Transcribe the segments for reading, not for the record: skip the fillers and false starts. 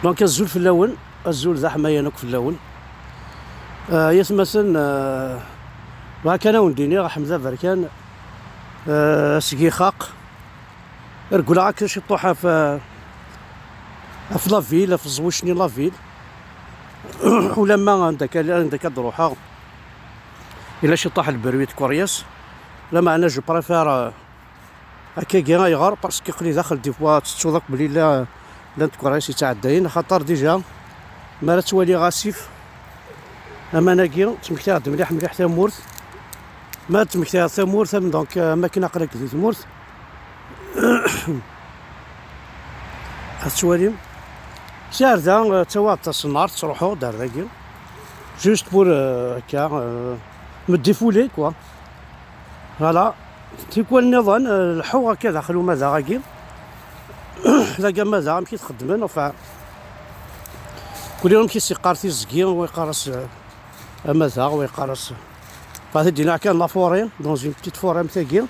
دونك الزول في اللون، الزول ذا حماية نوك في اللون. يثمثل كان ونديني راح مذا بركان سقي خاق رجل عاك شي طوحة في لافيل في زوشني لافيل. ولما عندك دروحة إلا شي طاح البرويت كورياس. لما أنا جو بريفير هكا كاع يغار باسكو يقلي داخل دي فوا تشوفك بلي لا كورياس يتعداين خاطر ديجا ما توالي غاسيف. اما ناكي تمكتاد مليح ثمورث ما تمكتاد ثمورث دونك ماكينه قلق دي ثمورث. هاتوالي سار ذا توا تصنار تروحو دار ذاكي جوست بور هكا مديفولي كوا فوالا تيكون النظام الحو هكا داخلو ماذا غاكي لاكا ماذا مشي تخدمن وفا كل يوم كيسي قارتي الزكي ويقارس ماذا ويقارس بعد دينا كان لافورين دون زين بتيت فوري متاكي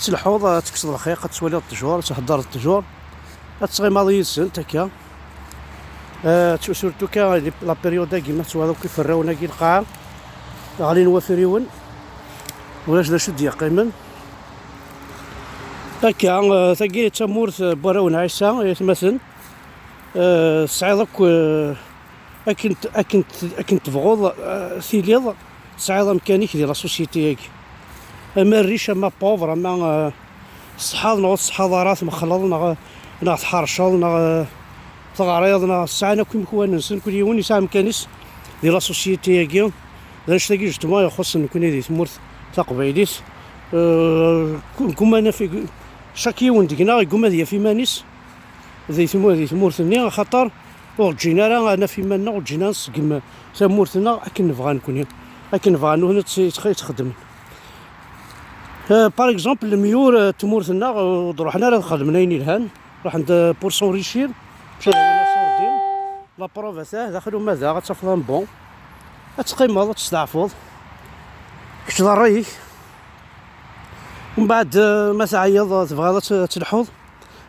تلحوظ تكسر الخيق تسولي الطجور تحضر الطجور تسغي ماضي سنت هكا سورتو كا لا بيريود كيما تسوا كيفراونا كي القاعه غالي نوافريون ولاش دا شد يقيمن هكا ثقي تمورث براون عيسى يتمثل سعيدك أكنت تبغض ثيليض سعيد مكانيك ديال لا سوسيتي هاكي. اما الريش اما بوفر اما الصحاب نغ الصحاضرات مخلط نغ تحرشل نغ تغريض نغ الساعة كيما كون نسن كل يوم يساع مكانيس ديال لا سوسيتي هاكي. لاش تاكي جوستومون يخص نكون هذه تمورث تقبايليت كوما انا في شاك يوم ديكنا يقوم هذه في مانيس ذي ثمورثني خاطر وجينا راه انا في مالنا وجينا نسقم ثمورثنا اكن نبغى نكون اكن نبغى نكون تخدم. باغ اكزومبل الميور تمورثنا روحنا راه خدمنا الهان راح عند بورسون ريشير مشى لنا صوردين لا بروف تاعه داخلو ماذا غتفضل بون تقيمض تستعفض كش ضريك ومن بعد ما تعيض تبغى تلحوظ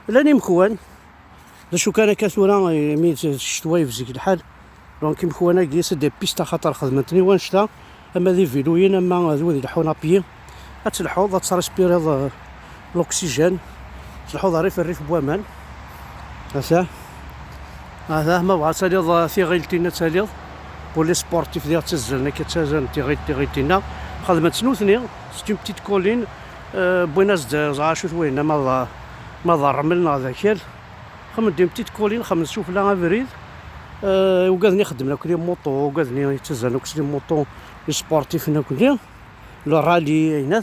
لاني مكون شو كان كاثورا ميت الشتوي في زيك الحال دونك مكوانا كيس دي بيستا خاطر خدمتني وانشتا اما ذي فيدوين اما ذو ذي الحونا بيي تلحوظ تريسبيريض الاكسجين تلحوظ الريف بوامان هذا ما بغا تاليض ثيغيلتينا تاليض بولي سبورتيف ديال تزلنا كتزال تيغيلتينا خدمت نوثني ستيم بتيت كولين بويناس زعاشو وين ما ضرملنا ذاكيل خمدي بتيت كولين نشوف لا افريد وقاذني خدمنا كل يوم موطو وقاذني تزلنا كل موطو سبورتيف كل لو رالي هنا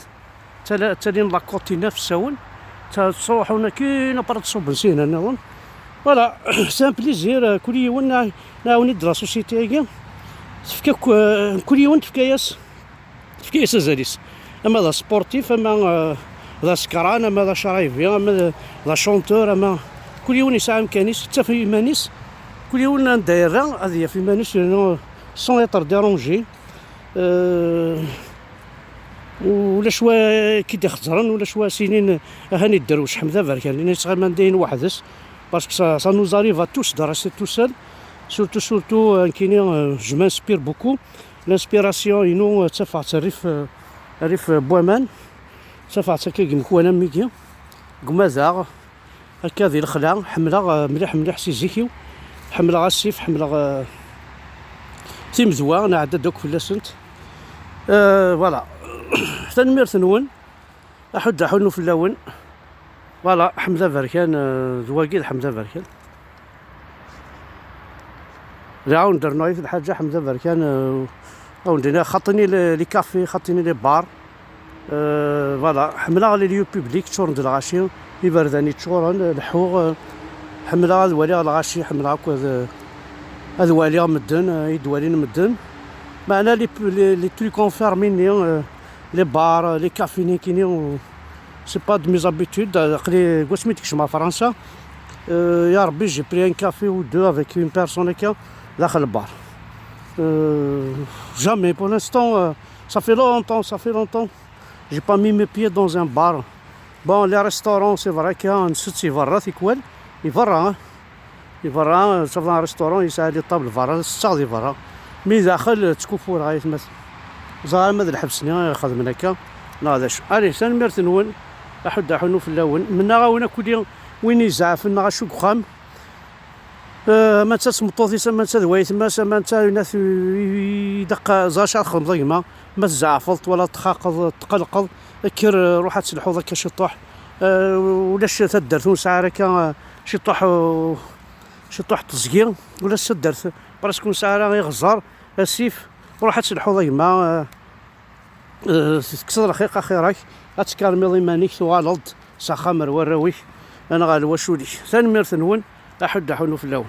تالين لاكوتينا في الساون تصوحونا كاينه برا تصوب نسينا نظن فوالا سان بليزير كل يوم نعاوني درا سوسيتي هاكي تفكا كل يوم تفكاياس زاليس اما ذا سبورتيف اما ذا سكران اما ذا شرايفي اما ذا شونتور اما كل يوم يسعى مكانيس حتى في مانيس كل يوم ندايرها هذه في مانيس سون يطر ديرونجي ولا شوا كي خزران ولا شوا سنين هاني الدروش حمزه بركان لان صغير ما نداين وحدس باسكو سا نو زاريف توس دراسي تو سول سورتو كاينين جو مانسبير بوكو لانسبيراسيون ينو تفع ريف بوامان تفع هكا مكونه ميكي كمازا هكا ذي الخلا حمله مليح سيزيكيو حمله السيف حمله تيمزوا انا عاد دوك في لاسنت فوالا تنمير ثنون حنو في اللون فوالا حمزه بركان زواقيد حمزه بركان راون درناي في الحاجه حمزه بركان وندينا خاطيني لي كافي خاطيني لي بار فوالا حمله لي ليو بوبليك تشورن د الغاشي يبرداني تشورن الحوغ حمله الوالي الغاشي حمله هكا الوالي مدن يدوالين مدن معنا لي تري كونفيرميني لي بار لي كافيني كاينين سي با دو مي زابيتود قلي كوا سميتكش مع فرنسا يا ربي جي بري ان كافي و دو افيك اون بيرسون هكا داخل البار jamais pour l'instant ça fait longtemps j'ai pas mis mes pieds dans un bar bon les restaurants c'est vrai qu'il y a un site يفرا ثيكوال يفرا برا صافنا ريستورون يساعد لي الطابل برا 6 دي برا مي داخل تكوفور غاية مثلا زعما ماذا الحبسني خدمنا هكا لا هذا شو الي سنمرت نون احد حنو في اللون منا غاونا كل وين يزعف لنا غاشو خام ما تسمطوطي ما تدويت ما ناس يدق زاشا خمضي ما تزعفلت ولا تخاقض تقلقض كير روح تسلحو ذاك شطوح ولاش تدرت ساعه هكا شطوح تزكير ولا تدرت براسكو ساعه غير غزار السيف روح تسلحو ذي ما تكسر رقيقه خيرك اتكرمي مانيك توالد ساخا مروراويك انا غالوا شولي ثاني ميرث نون احد حنو في اللون.